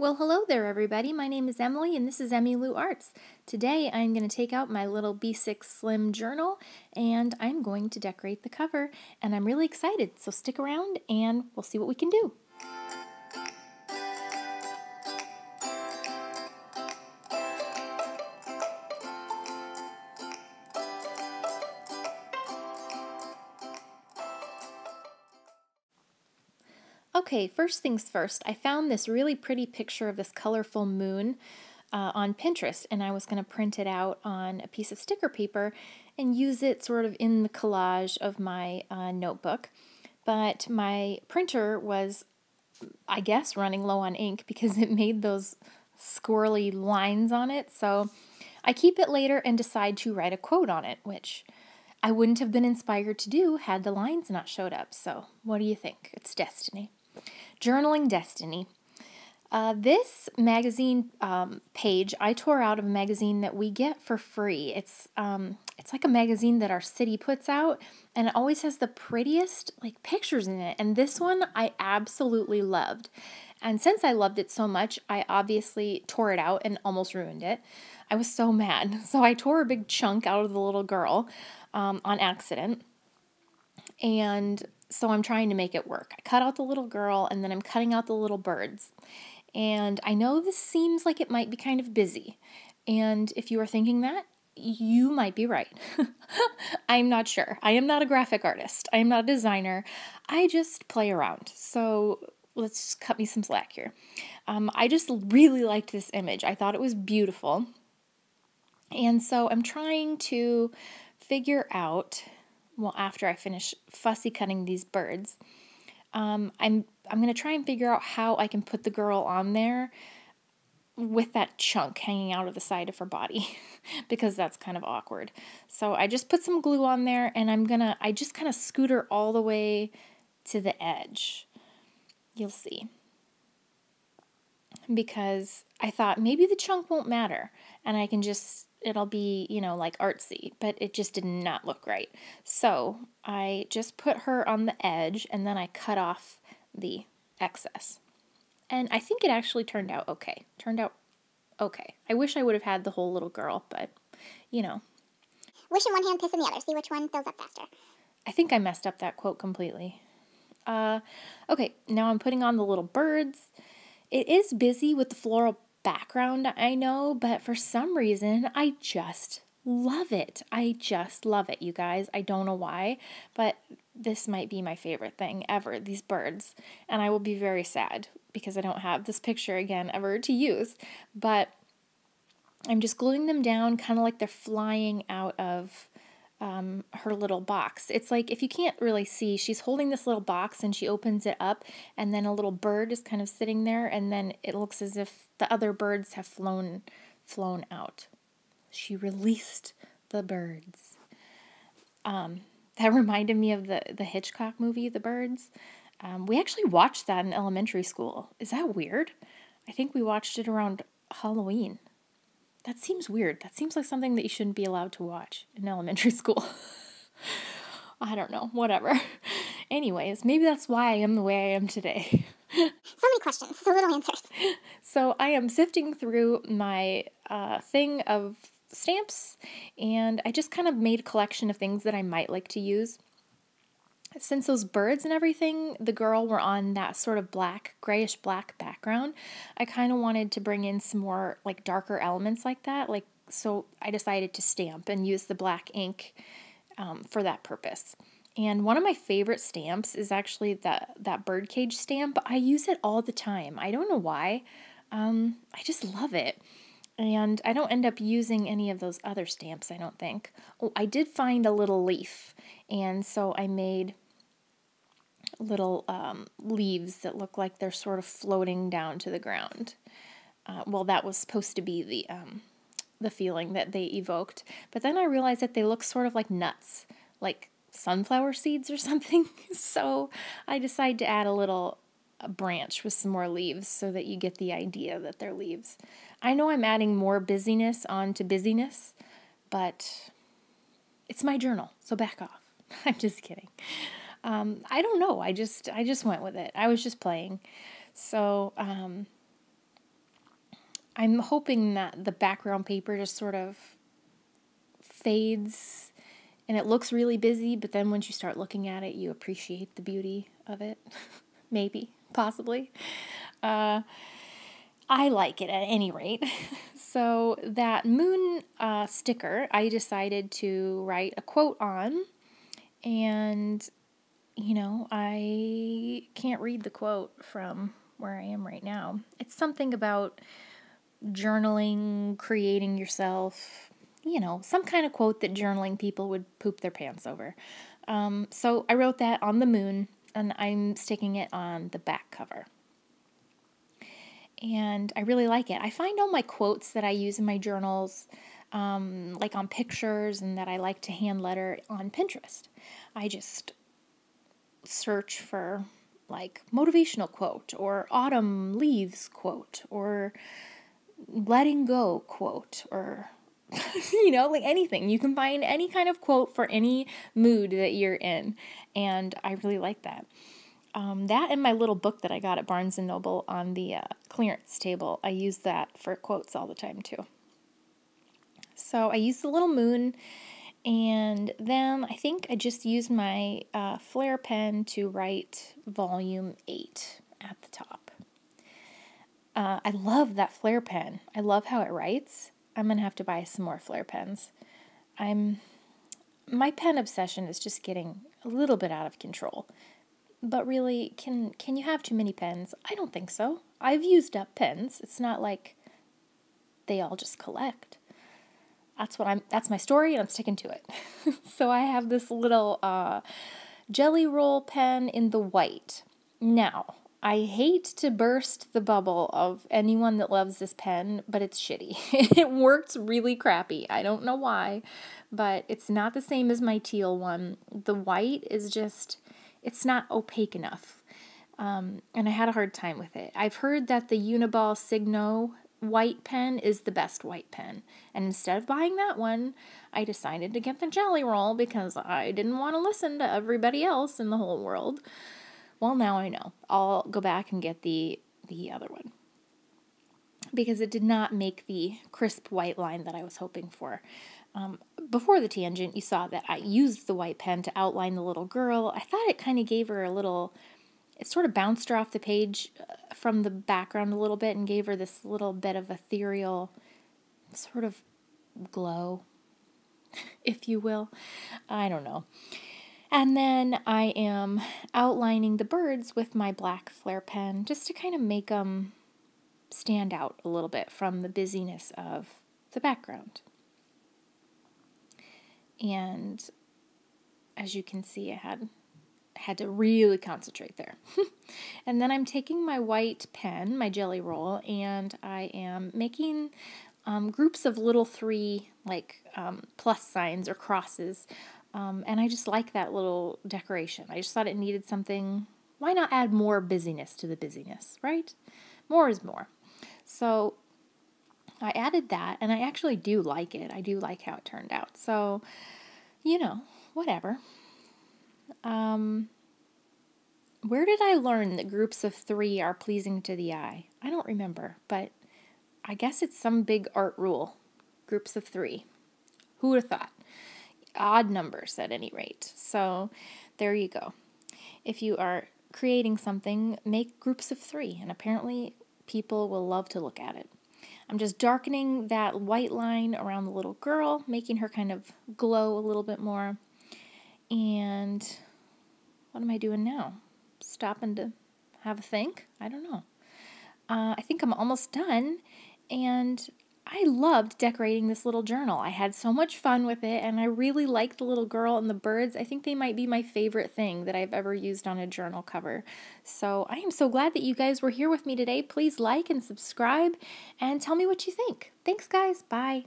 Well, hello there, everybody. My name is Emily, and this is emilou.arts. Today, I'm going to take out my little B6 Slim journal, and I'm going to decorate the cover, and I'm really excited, so stick around, and we'll see what we can do. Okay, first things first, I found this really pretty picture of this colorful moon on Pinterest, and I was going to print it out on a piece of sticker paper and use it sort of in the collage of my notebook. But my printer was, I guess, running low on ink because it made those squirrely lines on it. So I keep it later and decide to write a quote on it, which I wouldn't have been inspired to do had the lines not showed up. So what do you think? It's destiny. Journaling destiny. This magazine page I tore out of a magazine that we get for free. It's like a magazine that our city puts out, and it always has the prettiest pictures in it. And this one I absolutely loved. And since I loved it so much, I obviously tore it out and almost ruined it. I was so mad. So I tore a big chunk out of the little girl on accident. And so I'm trying to make it work. I cut out the little girl, and then I'm cutting out the little birds. And I know this seems like it might be kind of busy. And if you are thinking that, you might be right. I'm not sure. I am not a graphic artist. I am not a designer. I just play around. So let's cut me some slack here. I just really liked this image. I thought it was beautiful. And so I'm trying to figure out, well, after I finish fussy cutting these birds, I'm going to try and figure out how I can put the girl on there with that chunk hanging out of the side of her body because that's kind of awkward. So I just put some glue on there, and I just kind of scoot her all the way to the edge. You'll see. Because I thought maybe the chunk won't matter, and I can just, it'll be, like artsy, but it just did not look right. So I just put her on the edge, and then I cut off the excess. And I think it actually turned out okay. I wish I would have had the whole little girl, but, Wish in one hand, piss in the other. See which one fills up faster. I think I messed up that quote completely. Okay, now I'm putting on the little birds. It is busy with the floral background, I know, but for some reason, I just love it. I just love it, you guys. I don't know why, but this might be my favorite thing ever, these birds. And I will be very sad because I don't have this picture again ever to use. But I'm just gluing them down kind of like they're flying out of her little box. It's like, if you can't really see, she's holding this little box and she opens it up, and then a little bird is kind of sitting there, and then it looks as if the other birds have flown out. She released the birds. That reminded me of the Hitchcock movie, The Birds. We actually watched that in elementary school. Is that weird? I think we watched it around Halloween. That seems weird. That seems like something that you shouldn't be allowed to watch in elementary school. I don't know. Whatever. Anyways, maybe that's why I am the way I am today. So many questions, so little answers. So I am sifting through my thing of stamps, and I just kind of made a collection of things that I might like to use. Since those birds and everything, the girl, were on that sort of grayish black background, I kind of wanted to bring in some more darker elements like that. So I decided to stamp and use the black ink for that purpose. And one of my favorite stamps is actually that birdcage stamp. I use it all the time. I don't know why. I just love it. And I don't end up using any of those other stamps, I don't think. Oh, I did find a little leaf, and so I made little leaves that look like they're sort of floating down to the ground. Well, that was supposed to be the feeling that they evoked. But then I realized that they look sort of like nuts, like sunflower seeds or something. So I decided to add a branch with some more leaves so that you get the idea that they're leaves. I know I'm adding more busyness onto busyness, but it's my journal, so back off. I'm just kidding. I don't know. I just went with it. I was just playing. So I'm hoping that the background paper just sort of fades and it looks really busy, but then once you start looking at it, you appreciate the beauty of it. Maybe, possibly. I like it at any rate. So that moon sticker, I decided to write a quote on, and I can't read the quote from where I am right now. It's something about journaling, creating yourself, some kind of quote that journaling people would poop their pants over. So I wrote that on the moon, and I'm sticking it on the back cover. And I really like it. I find all my quotes that I use in my journals, like on pictures, and that I like to hand letter on Pinterest. I just search for like motivational quote or autumn leaves quote or letting go quote or like anything. You can find any kind of quote for any mood that you're in, and I really like that. That and my little book that I got at Barnes & Noble on the clearance table, I use that for quotes all the time too. So I used the little moon, and then I think I just used my Flair pen to write volume 8 at the top. I love that Flair pen. I love how it writes. I'm going to have to buy some more Flair pens. My pen obsession is just getting a little bit out of control. But really, can you have too many pens? I don't think so. I've used up pens. It's not like they all just collect. That's my story, and I'm sticking to it. So I have this little Jelly Roll pen in the white. Now, I hate to burst the bubble of anyone that loves this pen, but it's shitty. It works really crappy. I don't know why, but it's not the same as my teal one. The white is just, it's not opaque enough, and I had a hard time with it. I've heard that the Uniball Signo white pen is the best white pen, and instead of buying that one, I decided to get the Jelly Roll because I didn't want to listen to everybody else in the whole world. Well, now I know. I'll go back and get the other one because it did not make the crisp white line that I was hoping for. Before the tangent, you saw that I used the white pen to outline the little girl. I thought it kind of gave her a little, it sort of bounced her off the page from the background a little bit and gave her this little bit of ethereal sort of glow, if you will. I don't know. And then I am outlining the birds with my black Flair pen just to kind of make them stand out a little bit from the busyness of the background. And as you can see, I had to really concentrate there. And then I'm taking my white pen, my Jelly Roll, and I am making groups of little 3 like plus signs or crosses. And I just like that little decoration. I just thought it needed something. Why not add more busyness to the busyness, right? More is more. So I added that, and I actually do like it. I do like how it turned out. So, whatever. Where did I learn that groups of 3 are pleasing to the eye? I don't remember, but I guess it's some big art rule. Groups of 3. Who would have thought? Odd numbers at any rate. So there you go. If you are creating something, make groups of 3, and apparently people will love to look at it. I'm just darkening that white line around the little girl, making her kind of glow a little bit more. And what am I doing now? Stopping to have a think? I don't know. I think I'm almost done, and I loved decorating this little journal. I had so much fun with it, and I really liked the little girl and the birds. I think they might be my favorite thing that I've ever used on a journal cover. So I am so glad that you guys were here with me today. Please like and subscribe, and tell me what you think. Thanks, guys. Bye.